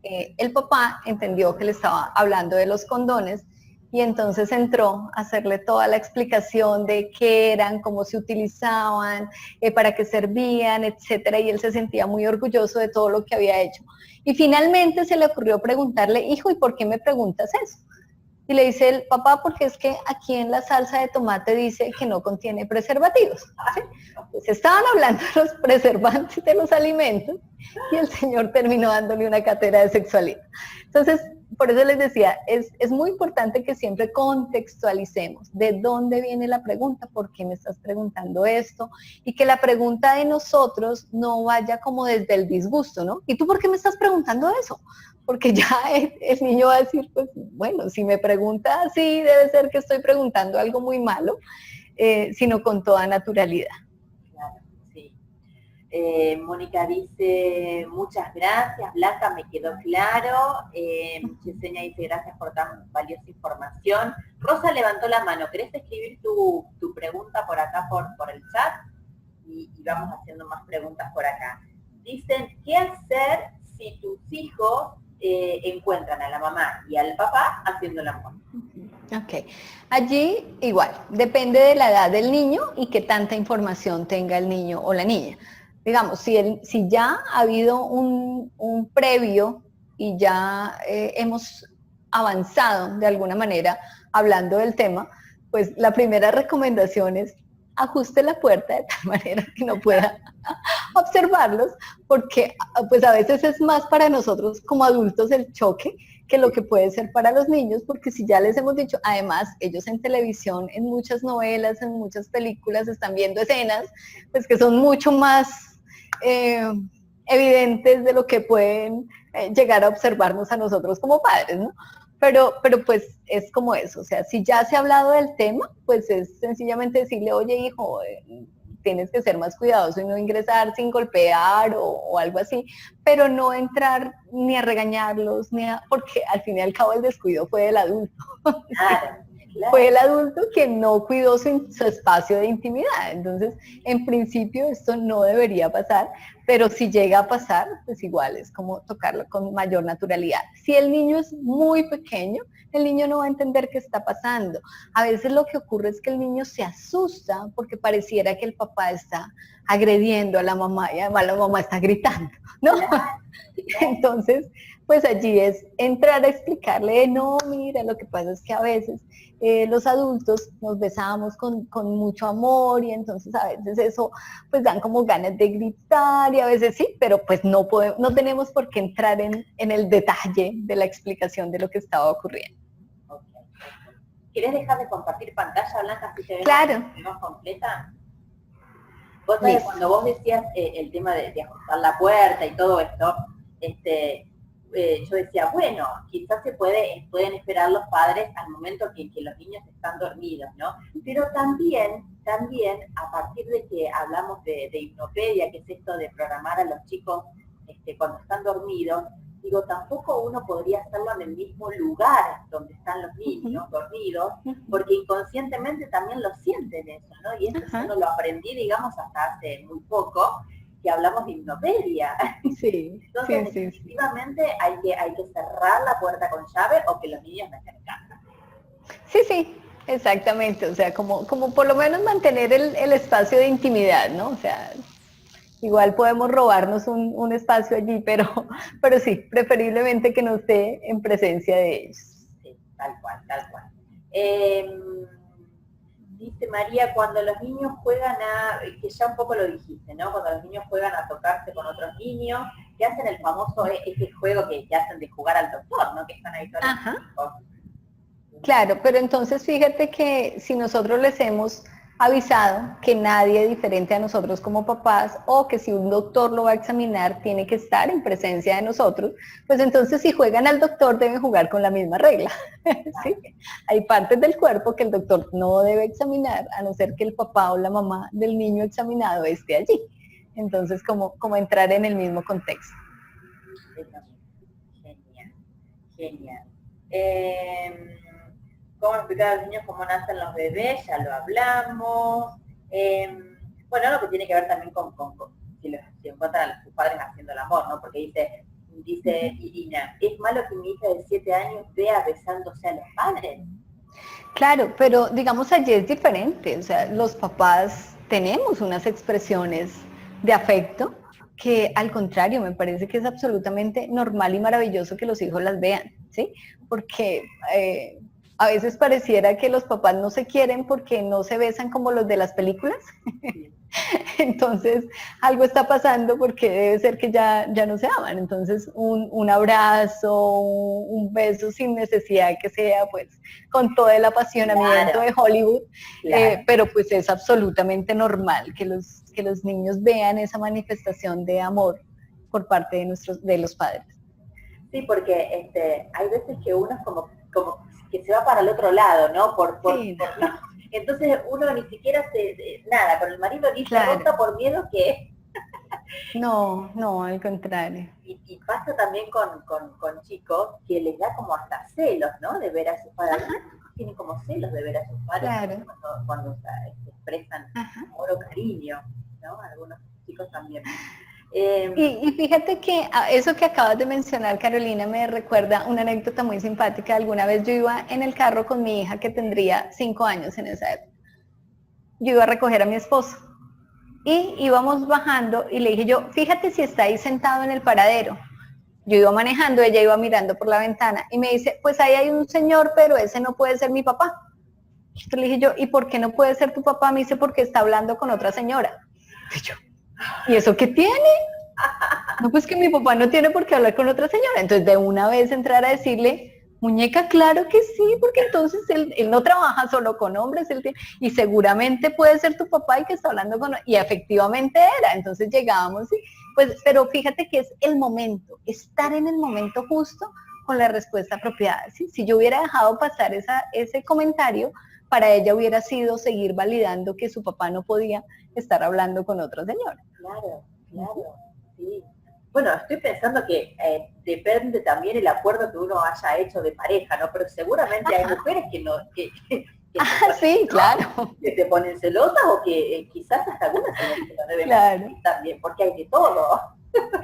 El papá entendió que le estaba hablando de los condones y entonces entró a hacerle toda la explicación de qué eran, cómo se utilizaban, para qué servían, etcétera, y él se sentía muy orgulloso de todo lo que había hecho. Y finalmente se le ocurrió preguntarle, hijo, ¿y por qué me preguntas eso? Y le dice el papá, porque es que aquí en la salsa de tomate dice que no contiene preservativos. ¿Sí? Pues estaban hablando de los preservantes de los alimentos y el señor terminó dándole una cátedra de sexualidad. Entonces, por eso les decía, es muy importante que siempre contextualicemos de dónde viene la pregunta, por qué me estás preguntando esto, y que la pregunta de nosotros no vaya como desde el disgusto, ¿no? ¿Y tú por qué me estás preguntando eso? Porque ya el niño va a decir, pues bueno, si me pregunta así, debe ser que estoy preguntando algo muy malo, sino con toda naturalidad. Claro, sí. Mónica dice, muchas gracias, Blanca, me quedó claro. Yesenia dice, gracias por tan valiosa información. Rosa levantó la mano, ¿querés escribir tu pregunta por acá, por el chat? Y vamos haciendo más preguntas por acá. Dicen, ¿qué hacer si tus hijos encuentran a la mamá y al papá haciendo el amor? Ok, allí igual, depende de la edad del niño y qué tanta información tenga el niño o la niña. Digamos, si ya ha habido un previo y ya hemos avanzado de alguna manera hablando del tema, pues la primera recomendación es ajuste la puerta de tal manera que no pueda observarlos, porque pues a veces es más para nosotros como adultos el choque que lo que puede ser para los niños, porque si ya les hemos dicho, además ellos en televisión, en muchas novelas, en muchas películas están viendo escenas, pues que son mucho más evidentes de lo que pueden llegar a observarnos a nosotros como padres, ¿no? Pero pues es como eso, o sea, si ya se ha hablado del tema, pues es sencillamente decirle, oye hijo, tienes que ser más cuidadoso y no ingresar sin golpear o algo así, pero no entrar ni a regañarlos, porque al fin y al cabo el descuido fue del adulto. Claro, fue el adulto quien no cuidó su espacio de intimidad. Entonces, en principio esto no debería pasar, pero si llega a pasar, pues igual es como tocarlo con mayor naturalidad. Si el niño es muy pequeño, el niño no va a entender qué está pasando. A veces lo que ocurre es que el niño se asusta porque pareciera que el papá está agrediendo a la mamá y además la mamá está gritando, ¿no? Entonces, pues allí es entrar a explicarle, no, mira, lo que pasa es que a veces los adultos nos besamos con mucho amor y entonces a veces eso pues dan como ganas de gritar y a veces sí, pero pues no tenemos por qué entrar en el detalle de la explicación de lo que estaba ocurriendo. Okay. ¿Querés dejar de compartir pantalla, Blanca, si te ves más completa? Vos sabés, cuando vos decías el tema de ajustar la puerta y todo esto, yo decía, bueno, quizás pueden esperar los padres al momento que los niños están dormidos, ¿no? Pero también, a partir de que hablamos de hipnopedia, que es esto de programar a los chicos cuando están dormidos, digo, tampoco uno podría hacerlo en el mismo lugar donde están los niños dormidos, porque inconscientemente también lo sienten eso, ¿no? Y esto yo no lo aprendí, digamos, hasta hace muy poco, que hablamos de hipnopedia. Sí. Entonces, definitivamente hay que cerrar la puerta con llave o que los niños no estén en casa. Sí, exactamente. O sea, como por lo menos mantener el espacio de intimidad, ¿no? O sea, igual podemos robarnos un espacio allí, pero sí, preferiblemente que no esté en presencia de ellos. Sí, tal cual. Dice María, cuando los niños juegan que ya un poco lo dijiste, ¿no? Cuando los niños juegan a tocarse con otros niños, que hacen el famoso, ese juego que hacen de jugar al doctor, ¿no? Que están ahí todos los hijos. Claro, pero entonces fíjate que si nosotros les hemos avisado que nadie diferente a nosotros como papás o que si un doctor lo va a examinar tiene que estar en presencia de nosotros, pues entonces si juegan al doctor deben jugar con la misma regla. ¿Sí? Hay partes del cuerpo que el doctor no debe examinar a no ser que el papá o la mamá del niño examinado esté allí. Entonces como entrar en el mismo contexto. Genial. ¿Cómo explicar a los niños cómo nacen los bebés? Ya lo hablamos. Bueno, lo que tiene que ver también con si encuentran a sus padres haciendo el amor, ¿no? Porque dice Irina, ¿es malo que mi hija de 7 años vea besándose a los padres? Claro, pero digamos allí es diferente. O sea, los papás tenemos unas expresiones de afecto que al contrario me parece que es absolutamente normal y maravilloso que los hijos las vean, ¿sí? Porque a veces pareciera que los papás no se quieren porque no se besan como los de las películas. Entonces, algo está pasando porque debe ser que ya no se aman. Entonces, un abrazo, un beso sin necesidad que sea, pues, con todo el apasionamiento de Hollywood, pero pues es absolutamente normal que los niños vean esa manifestación de amor por parte de los padres. Sí, porque hay veces que uno es como que se va para el otro lado, ¿no? ¿no? Entonces uno ni siquiera nada, con el marido ni se rota por miedo que... No, al contrario. Y pasa también con chicos que les da como hasta celos, ¿no? De ver a sus padres. Tienen como celos de ver a sus padres cuando se expresan amor o cariño, ¿no? Algunos chicos también. Y fíjate que eso que acabas de mencionar, Carolina, me recuerda una anécdota muy simpática. Alguna vez yo iba en el carro con mi hija que tendría 5 años en esa época. Yo iba a recoger a mi esposo y íbamos bajando y le dije yo, fíjate si está ahí sentado en el paradero. Yo iba manejando, ella iba mirando por la ventana y me dice, pues ahí hay un señor, pero ese no puede ser mi papá. Entonces le dije yo, ¿y por qué no puede ser tu papá? Me dice, porque está hablando con otra señora. Y yo, ¿y eso qué tiene? No, pues que mi papá no tiene por qué hablar con otra señora. Entonces de una vez entrar a decirle, muñeca, claro que sí, porque entonces él no trabaja solo con hombres, y seguramente puede ser tu papá el que está hablando con... Y efectivamente era. Entonces llegábamos, pues, pero fíjate que es el momento, estar en el momento justo con la respuesta apropiada. ¿Sí? Si yo hubiera dejado pasar ese comentario, para ella hubiera sido seguir validando que su papá no podía estar hablando con otra señora. Claro, sí. Bueno, estoy pensando que depende también el acuerdo que uno haya hecho de pareja, ¿no? Pero seguramente hay mujeres que no, que se ponen, Sí, ¿no? claro, Que se ponen celosas o que quizás hasta algunas se lo deben claro. permitir también, porque hay de todo.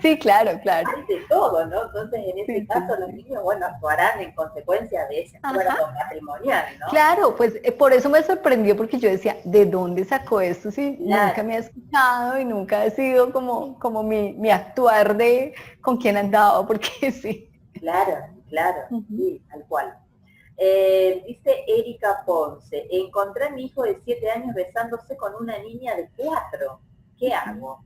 Sí, claro, claro. Hay de todo, ¿no? Entonces, en ese Sí, sí, caso, los sí. niños, bueno, actuarán en consecuencia de ese Ajá. acuerdo matrimonial, ¿no? Claro, pues por eso me sorprendió porque yo decía, ¿de dónde sacó esto? Si nunca Claro, me ha escuchado y nunca ha sido como mi actuar de con quién andaba, porque sí. claro, claro, Ujú. sí, tal cual. Dice Erika Ponce, encontré a mi hijo de 7 años besándose con una niña de 4. ¿Qué hago?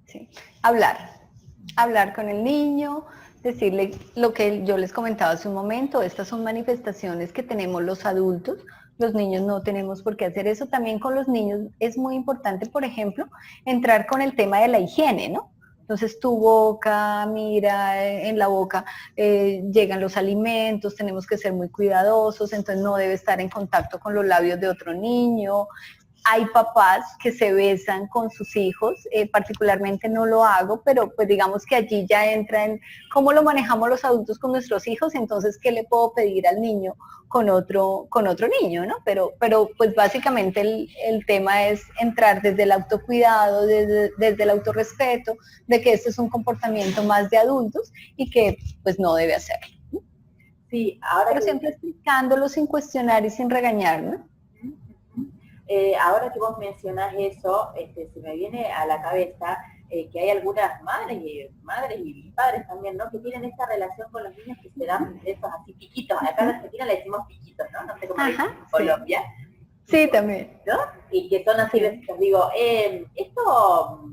Sí. Hablar con el niño, decirle lo que yo les comentaba hace un momento, estas son manifestaciones que tenemos los adultos, los niños no tenemos por qué hacer eso. También con los niños es muy importante, por ejemplo, entrar con el tema de la higiene, ¿no? Entonces tu boca, mira, en la boca llegan los alimentos, tenemos que ser muy cuidadosos, entonces no debe estar en contacto con los labios de otro niño, hay papás que se besan con sus hijos, particularmente no lo hago, pero pues digamos que allí ya entra en cómo lo manejamos los adultos con nuestros hijos, entonces qué le puedo pedir al niño con otro niño, ¿no? Pero pues básicamente el tema es entrar desde el autocuidado, desde el autorrespeto, de que este es un comportamiento más de adultos y que pues no debe hacerlo. Sí, ahora Pero que siempre explicándolo sin cuestionar y sin regañar, ¿no? ahora que vos mencionás eso, se me viene a la cabeza que hay algunas madres y padres también, ¿no? Que tienen esta relación con los niños que se dan besos así piquitos. Acá en Argentina le decimos piquitos, ¿no? No sé cómo le dicen Ajá, en sí. Colombia. Sí, también. ¿No? Y que son así Sí. besitos. Digo, esto,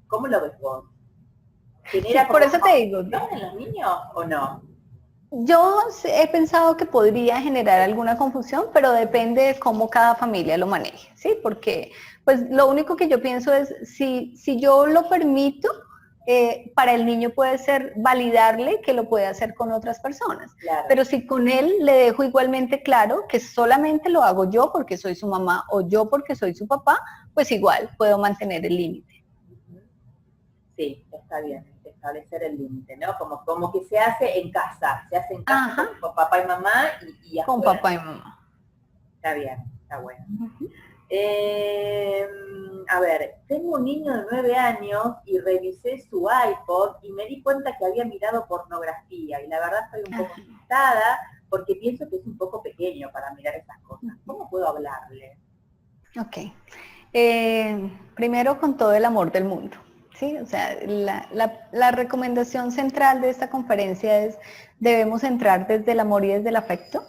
¿cómo lo ves vos? Sí, ¿Genera por como una eso te digo, confusión en los niños o no? yo he pensado que podría generar alguna confusión, pero depende de cómo cada familia lo maneje, ¿sí? Porque pues lo único que yo pienso es, si yo lo permito, para el niño puede ser validarle que lo puede hacer con otras personas. Claro. Pero si con él le dejo igualmente claro que solamente lo hago yo porque soy su mamá o yo porque soy su papá, pues igual puedo mantener el límite. Sí, está bien, establecer el límite, ¿no? Como que se hace en casa Ajá, con papá y mamá y con afuera. papá y mamá. Está bien, está bueno. Eh, a ver, tengo un niño de 9 años y revisé su iPod y me di cuenta que había mirado pornografía y la verdad estoy un poco asustada porque pienso que es un poco pequeño para mirar esas cosas. ¿Cómo puedo hablarle? Ok. Primero con todo el amor del mundo. ¿Sí? O sea, la recomendación central de esta conferencia es debemos entrar desde el amor y desde el afecto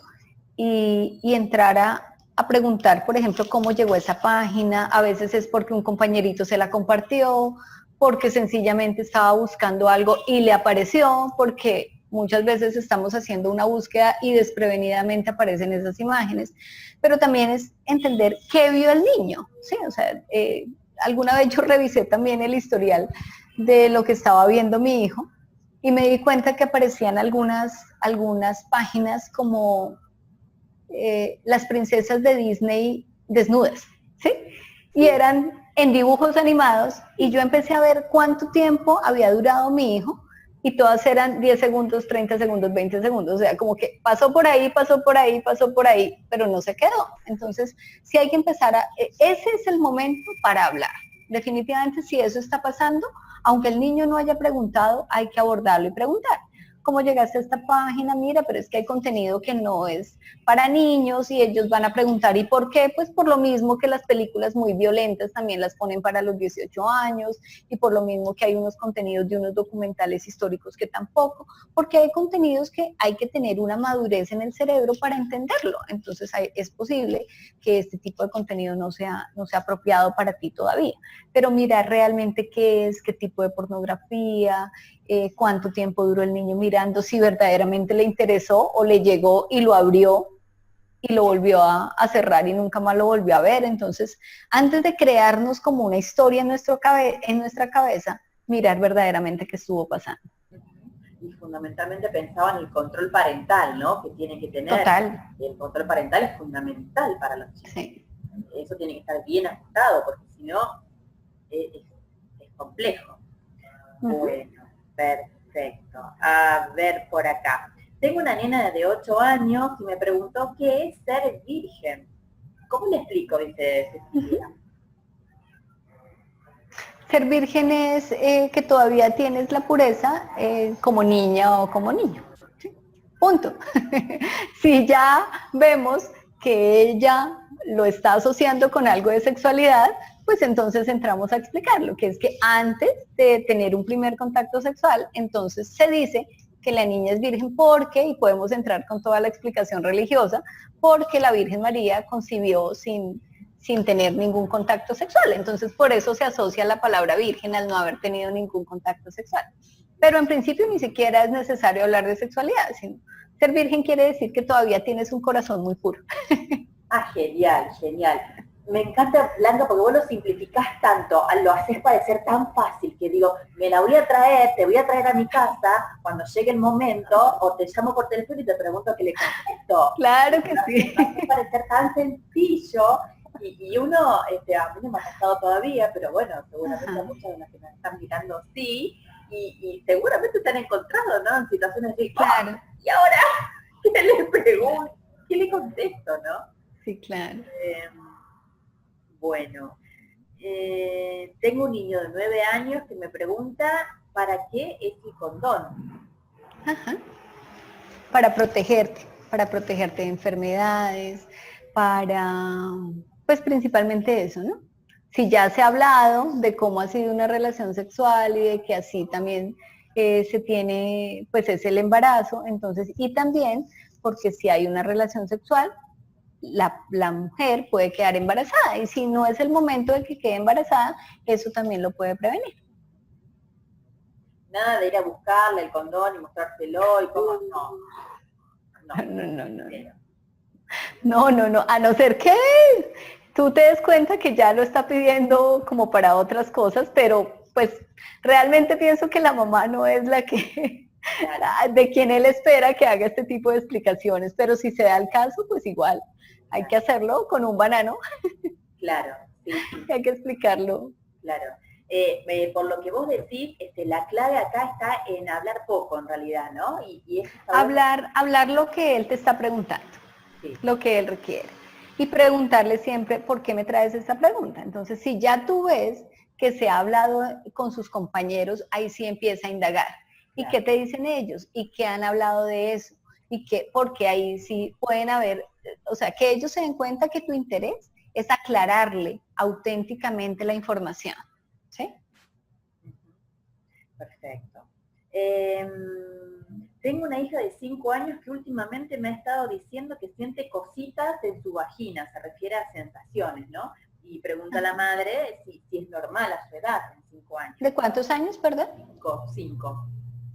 y entrar a preguntar, por ejemplo, cómo llegó esa página. A veces es porque un compañerito se la compartió, porque sencillamente estaba buscando algo y le apareció, porque muchas veces estamos haciendo una búsqueda y desprevenidamente aparecen esas imágenes, pero también es entender qué vio el niño, ¿sí? O sea, alguna vez yo revisé también el historial de lo que estaba viendo mi hijo y me di cuenta que aparecían algunas páginas como las princesas de Disney desnudas, ¿sí? Y Sí, eran en dibujos animados y yo empecé a ver cuánto tiempo había durado mi hijo y todas eran 10 segundos, 30 segundos, 20 segundos, o sea, como que pasó por ahí, pasó por ahí, pasó por ahí, pero no se quedó. Entonces, sí hay que empezar ese es el momento para hablar. Definitivamente, si eso está pasando, aunque el niño no haya preguntado, hay que abordarlo y preguntar. ¿Cómo llegaste a esta página? Mira, pero es que hay contenido que no es para niños y ellos van a preguntar, ¿y por qué? Pues por lo mismo que las películas muy violentas también las ponen para los 18 años y por lo mismo que hay unos contenidos de unos documentales históricos que tampoco, porque hay contenidos que hay que tener una madurez en el cerebro para entenderlo. Entonces es posible que este tipo de contenido no sea apropiado para ti todavía. Pero mirar realmente qué es, qué tipo de pornografía, cuánto tiempo duró el niño mirando, si verdaderamente le interesó o le llegó y lo abrió y lo volvió a cerrar y nunca más lo volvió a ver. Entonces, antes de crearnos como una historia en nuestra cabeza, mirar verdaderamente qué estuvo pasando. y fundamentalmente pensaba en el control parental, ¿no? Que tiene que tener. Total, El control parental es fundamental para los chicos. sí. Eso tiene que estar bien ajustado, porque si no, es complejo. Uh -huh. Bueno. Perfecto. A ver por acá. Tengo una nena de 8 años y me preguntó qué es ser virgen. ¿Cómo le explico? Dice Cecilia. Ser virgen es que todavía tienes la pureza como niña o como niño. ¿Sí? Punto. Si ya vemos que ella lo está asociando con algo de sexualidad, pues entonces entramos a explicarlo, que es que antes de tener un primer contacto sexual, entonces se dice que la niña es virgen porque, y podemos entrar con toda la explicación religiosa, porque la Virgen María concibió sin tener ningún contacto sexual. Entonces, por eso se asocia la palabra virgen al no haber tenido ningún contacto sexual. Pero en principio ni siquiera es necesario hablar de sexualidad, sino ser virgen quiere decir que todavía tienes un corazón muy puro. Ah, genial, genial. Me encanta, Blanca, porque vos lo simplificás tanto, lo haces parecer tan fácil, que digo, me la voy a traer, te voy a traer a mi casa cuando llegue el momento, o te llamo por teléfono y te pregunto qué le contesto. Claro que sí. Me hace parecer tan sencillo, y uno, a mí no me ha pasado todavía, pero bueno, seguramente a muchos de los que nos están mirando sí, y seguramente se han encontrado, ¿no? En situaciones de, claro. ¿Y ahora qué le pregunto? ¿Qué le contesto, no? Sí, claro. Bueno, tengo un niño de 9 años que me pregunta ¿para qué es el condón? Ajá. Para protegerte de enfermedades, pues principalmente eso, ¿no? Si ya se ha hablado de cómo ha sido una relación sexual y de que así también se tiene, pues es el embarazo, entonces, y también porque si hay una relación sexual, la mujer puede quedar embarazada y si no es el momento de que quede embarazada, eso también lo puede prevenir. Nada de ir a buscarle el condón y mostrárselo y cómo, no. No, a no ser que tú te des cuenta que ya lo está pidiendo como para otras cosas, pero pues realmente pienso que la mamá no es la que, de quien él espera que haga este tipo de explicaciones, pero si se da el caso, pues igual, hay que hacerlo con un banano. Claro, sí. Hay que explicarlo. Claro. Por lo que vos decís, la clave acá está en hablar poco en realidad, ¿no? Y hablar lo que él te está preguntando, sí. Lo que él requiere. Y preguntarle siempre, ¿por qué me traes esta pregunta? Entonces, si ya tú ves que se ha hablado con sus compañeros, ahí sí empieza a indagar. ¿Y claro. ¿Qué te dicen ellos? ¿Y qué han hablado de eso? Y porque ahí sí pueden haber, o sea, que ellos se den cuenta que tu interés es aclararle auténticamente la información. ¿Sí? Perfecto. Tengo una hija de 5 años que últimamente me ha estado diciendo que siente cositas en su vagina, se refiere a sensaciones, ¿no? Y pregunta a la madre si es normal a su edad, en 5 años. ¿De cuántos años, perdón? 5.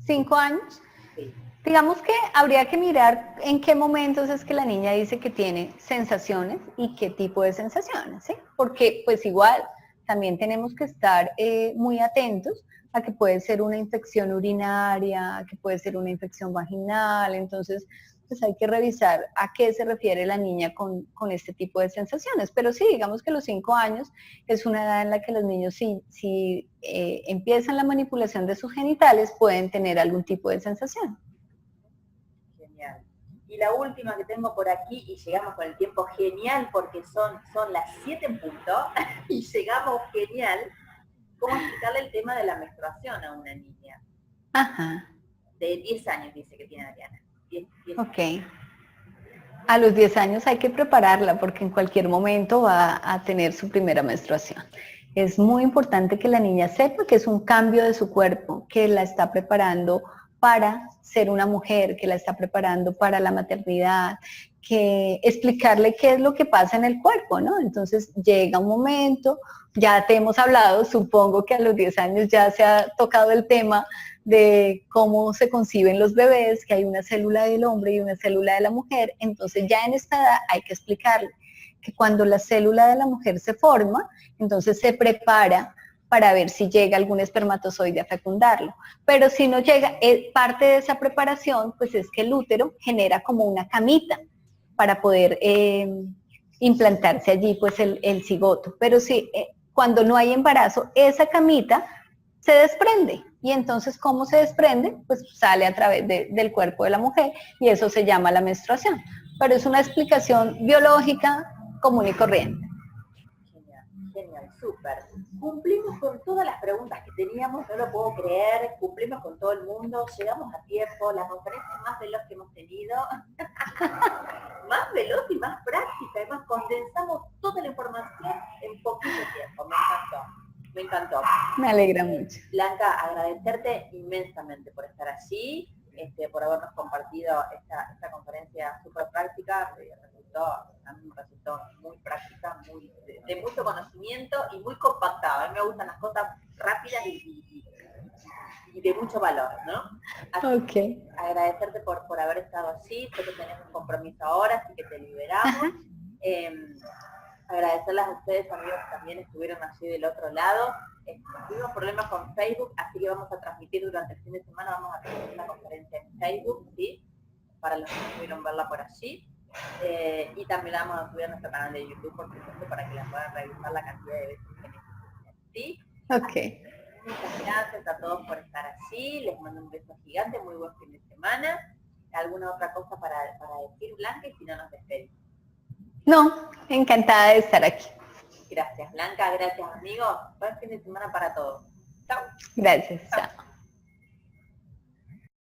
5 años. Sí. Digamos que habría que mirar en qué momentos es que la niña dice que tiene sensaciones y qué tipo de sensaciones, ¿sí? Porque pues igual también tenemos que estar muy atentos a que puede ser una infección urinaria, que puede ser una infección vaginal, entonces pues hay que revisar a qué se refiere la niña con este tipo de sensaciones. Pero sí, digamos que los 5 años es una edad en la que los niños si empiezan la manipulación de sus genitales pueden tener algún tipo de sensación. Genial. Y la última que tengo por aquí, y llegamos con el tiempo genial porque son las 7 en punto, y llegamos genial, ¿cómo explicarle el tema de la menstruación a una niña? Ajá. De 10 años dice que tiene Adriana. 10 ok. A los 10 años hay que prepararla porque en cualquier momento va a tener su primera menstruación. Es muy importante que la niña sepa que es un cambio de su cuerpo, que la está preparando para ser una mujer, que la está preparando para la maternidad, que explicarle qué es lo que pasa en el cuerpo, ¿no? Entonces llega un momento, ya te hemos hablado, supongo que a los 10 años ya se ha tocado el tema de cómo se conciben los bebés, que hay una célula del hombre y una célula de la mujer, entonces ya en esta edad hay que explicarle que cuando la célula de la mujer se forma, entonces se prepara para ver si llega algún espermatozoide a fecundarlo. Pero si no llega, parte de esa preparación, pues es que el útero genera como una camita para poder implantarse allí pues el cigoto. Pero si cuando no hay embarazo, esa camita se desprende y entonces ¿cómo se desprende? Pues sale a través del cuerpo de la mujer y eso se llama la menstruación. Pero es una explicación biológica común y corriente. Genial, genial, súper. Cumplimos con todas las preguntas que teníamos, no lo puedo creer, cumplimos con todo el mundo, llegamos a tiempo, la conferencia más veloz que hemos tenido, más veloz y más práctica, además condensamos toda la información en poquito tiempo, me encantó. Me encantó. Me alegra mucho. Blanca, agradecerte inmensamente por estar allí, por habernos compartido esta conferencia súper práctica. A mí me resultó muy práctica, de mucho conocimiento y muy compactada. A mí me gustan las cosas rápidas y de mucho valor, ¿no? Así que agradecerte por haber estado allí. Sé que tenés un compromiso ahora, así que te liberamos. Agradecerles a ustedes, amigos, que también estuvieron allí del otro lado. Tuvimos problemas con Facebook, así que vamos a transmitir durante el fin de semana, vamos a transmitir una conferencia en Facebook, ¿sí? Para los que no pudieron verla por allí. Y también la vamos a subir a nuestro canal de YouTube, por supuesto, para que la puedan revisar la cantidad de veces que necesiten, ¿sí? Ok. Muchas gracias a todos por estar allí, les mando un beso gigante, muy buen fin de semana. ¿Alguna otra cosa para decir, Blanca? Y si no, nos despedimos. No, encantada de estar aquí. Gracias, Blanca. Gracias, amigos. Buen fin de semana para todos. Chao. Gracias. Chao.